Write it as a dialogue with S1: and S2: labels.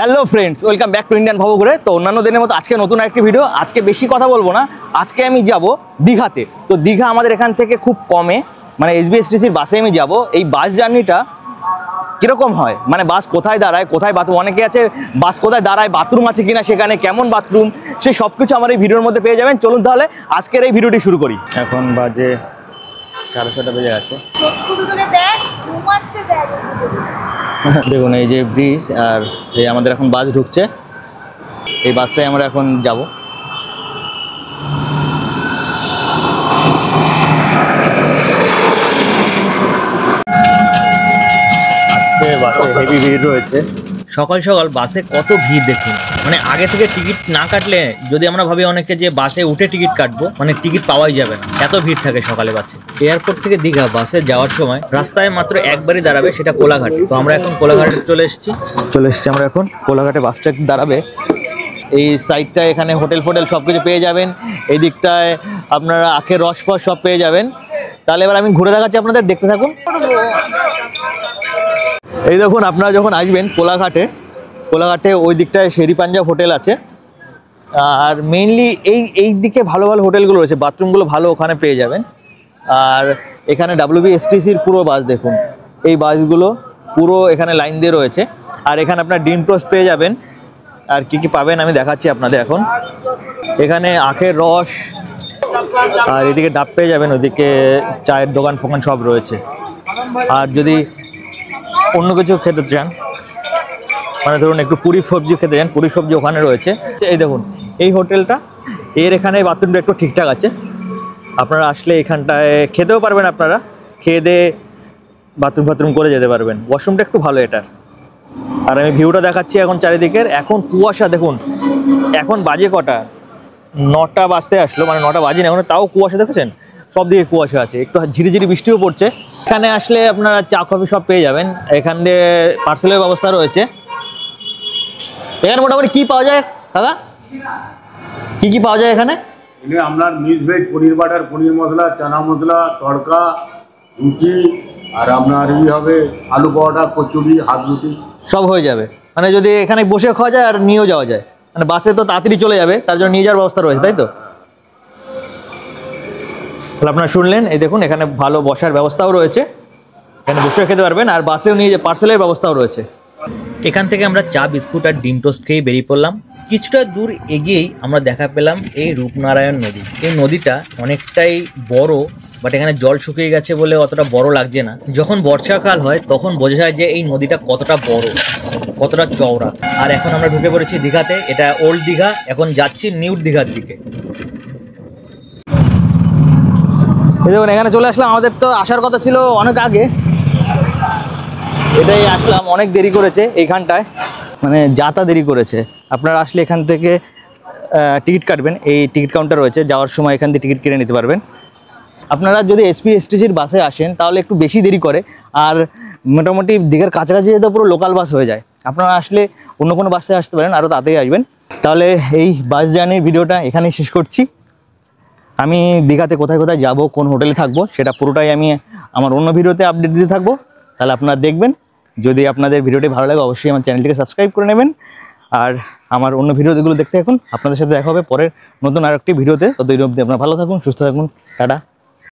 S1: Hello friends, welcome back to Indian ভবঘুরে। তো অন্যান্য দিনের মতো আজকে নতুন একটি ভিডিও। আজকে বেশি কথা বলবো না, আজকে আমি যাব দীঘাতে। তো দীঘা আমাদের এখান থেকে খুব কমে, মানে এসবিএসটিসির বাসে আমি যাব। এই বাস জার্নিটা কীরকম হয়, মানে বাস কোথায় দাঁড়ায়, কোথায় বাথরুম, অনেকে আছে বাস কোথায় দাঁড়ায়, বাথরুম আছে কিনা সেখানে, কেমন বাথরুম, সে সব কিছু আমার এই ভিডিওর মধ্যে পেয়ে যাবেন। চলুন তাহলে আজকের এই ভিডিওটি শুরু করি। এখন বাজে 6:30 বেজে গেছে। দেখুন এই যে ব্রিজ, আর এই আমাদের এখন বাস ঢুকছে। এই বাসটাই আমরা এখন যাব। আজকে বাসে হেভি ভিড় রয়েছে। সকাল সকাল বাসে কত ভিড় দেখুন, মানে আগে থেকে টিকিট না কাটলে, যদি আমরা ভাবি অনেকে যে বাসে উঠে টিকিট কাটবো, মানে টিকিট পাওয়াই যাবে না, এত ভিড় থাকে সকালে বাসে। এয়ারপোর্ট থেকে দীঘা বাসে যাওয়ার সময় রাস্তায় মাত্র একবারই দাঁড়াবে, সেটা কোলাঘাটে। তো আমরা এখন কোলাঘাটে চলে এসেছি আমরা এখন কোলাঘাটে। বাসটা দাঁড়াবে এই সাইডটায়, এখানে হোটেল ফোটেল সব কিছু পেয়ে যাবেন। এই দিকটায় আপনারা আখের রস ফস সব পেয়ে যাবেন। তাহলে এবার আমি ঘুরে দেখাচ্ছি আপনাদের, দেখতে থাকুন। এই দেখুন, আপনারা যখন আসবেন কোলাঘাটে ওই দিকটায় শেরি পাঞ্জাব হোটেল আছে। আর মেইনলি এই দিকে ভালো ভালো হোটেলগুলো রয়েছে, বাথরুমগুলো ভালো ওখানে পেয়ে যাবেন। আর এখানে WBSTCর পুরো বাস দেখুন, এই বাসগুলো পুরো এখানে লাইন দিয়ে রয়েছে। আর এখানে আপনার ডিম টোস্ট পেয়ে যাবেন। আর কি কি পাবেন আমি দেখাচ্ছি আপনাদের এখন। এখানে আখের রস, আর এদিকে ডাব পেয়ে যাবেন, ওইদিকে চায়ের দোকান ফোকান সব রয়েছে। আর যদি অন্য কিছু খেতে চান, মানে ধরুন একটু পুরি সবজি খেতে চান, পুরি সবজি ওখানে রয়েছে। এই দেখুন এই হোটেলটা, এর এখানে বাথরুমটা একটু ঠিকঠাক আছে। আপনারা আসলে এখানটায় খেতেও পারবেন, আপনারা খেয়ে দিয়ে বাথরুম করে যেতে পারবেন। ওয়াশরুমটা একটু ভালো এটার। আর আমি ভিউটা দেখাচ্ছি এখন চারিদিকের। এখন কুয়াশা দেখুন, এখন বাজে কটা, 9টা বাজতে আসলো, মানে 9টা বাজে না এখন, তাও কুয়াশা দেখেছেন, সব দিকে কুয়াশা আছে। একটু ঝিরিঝিরি বৃষ্টিও পড়ছে। এখানে আসলে আপনারা চা কফি সব পেয়ে যাবেন। এখান দিয়ে পার্সেলের ব্যবস্থা রয়েছে। এখানে মোটামুটি কি পাওয়া যায় দাদা, কি পাওয়া যায় এখানে?
S2: আপনার মিক্স ভেজ, পনির বাটার, পনির মশলা, চানা মশলা, তড়কা, রুটি, আর আপনার হবে আলু পরোটা, কচুরি, হাত রুটি
S1: সব হয়ে যাবে। মানে যদি এখানে বসে খাওয়া যায় আর নিয়েও যাওয়া যায়, মানে বাসে তো তাড়াতাড়ি চলে যাবে, তার জন্য নিয়ে যাওয়ার ব্যবস্থা রয়েছে, তাই তো? তাহলে আপনারা শুনলেন, এই দেখুন এখানে ভালো বসার ব্যবস্থাও রয়েছে, এখানে বসে খেতে পারবেন। আর বাসেও নিয়ে যে পার্সেলের ব্যবস্থাও রয়েছে। এখান থেকে আমরা চা বিস্কুট আর ডিম টোস্ট খেয়ে বেরিয়ে পড়লাম। কিছুটা দূর এগিয়েই আমরা দেখা পেলাম এই রূপনারায়ণ নদী। এই নদীটা অনেকটাই বড়, বাট এখানে জল শুকিয়ে গেছে বলে অতটা বড় লাগছে না। যখন বর্ষাকাল হয় তখন বোঝা যায় যে এই নদীটা কতটা বড়, কতটা চওড়া। আর এখন আমরা ঢুকে পড়েছি দীঘাতে। এটা ওল্ড দীঘা, এখন যাচ্ছি নিউ দীঘার দিকে। এই দেখুন এখানে চলে আসলাম। আমাদের তো আসার কথা ছিল অনেক আগে, এটাই আসলাম, অনেক দেরি করেছে এইখানটায়, মানে যাতা দেরি করেছে। আপনারা আসলে এখান থেকে টিকিট কাটবেন, এই টিকিট কাউন্টার রয়েছে, যাওয়ার সময় এখান থেকে টিকিট কিনে নিতে পারবেন। আপনারা যদি এসপিএসটিসির বাসে আসেন তাহলে একটু বেশি দেরি করে, আর মোটামুটি দীঘার কাছাকাছি যেতে পুরো লোকাল বাস হয়ে যায়। আপনারা আসলে অন্য কোনো বাসে আসতে পারেন, আরও তাড়াতাড়ি আসবেন। তাহলে এই বাস জার্নির ভিডিওটা এখানেই শেষ করছি। আমি দীঘাতে কোথায় কোথায় যাব, কোন হোটেলে থাকবো, সেটা পুরোটাই আমি আমার অন্য ভিডিওতে আপডেট দিতে থাকবো। তাহলে আপনারা দেখবেন। যদি আপনাদের ভিডিওটি ভালো লাগে অবশ্যই আমার চ্যানেলটিকে সাবস্ক্রাইব করে নেবেন। আর আমার অন্য ভিডিওগুলো দেখতে থাকুন। আপনাদের সাথে দেখা হবে পরের নতুন আরেকটি ভিডিওতে। ততদিন অবধি আপনারা ভালো থাকুন, সুস্থ থাকুন, টাটা।